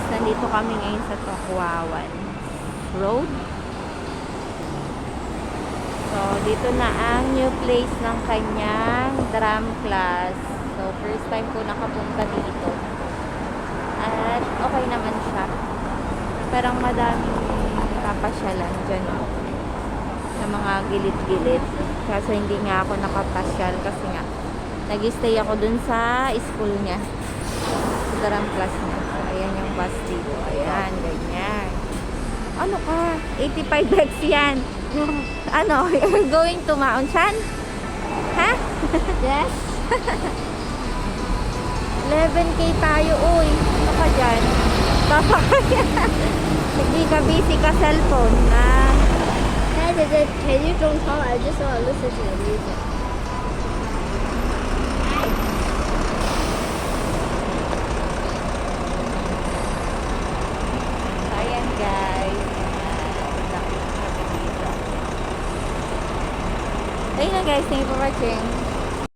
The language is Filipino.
nandito kami ngayon sa Tokwawan Road. So, dito na ang new place ng kanyang drum class. So, first time ko nakapunta dito. At okay naman siya. Parang madaming napasyalan dyan sa mga gilid-gilid. Kaso hindi nga ako nakapasyal kasi nga nag-stay ako dun sa school niya. Sa drum class niya. So, ayan yung bus dito. Ayan, ganyan. Ano ka? 85 bucks yan. Ano? You're going to Maunchan? Ha? Yes? 11K tayo, uy. Ano ka dyan? Baka kaya. Hindi ka busy ka cellphone na. Can you don't talk? I just want to listen to the music. Ayan guys. Ayun na guys, thank you for watching.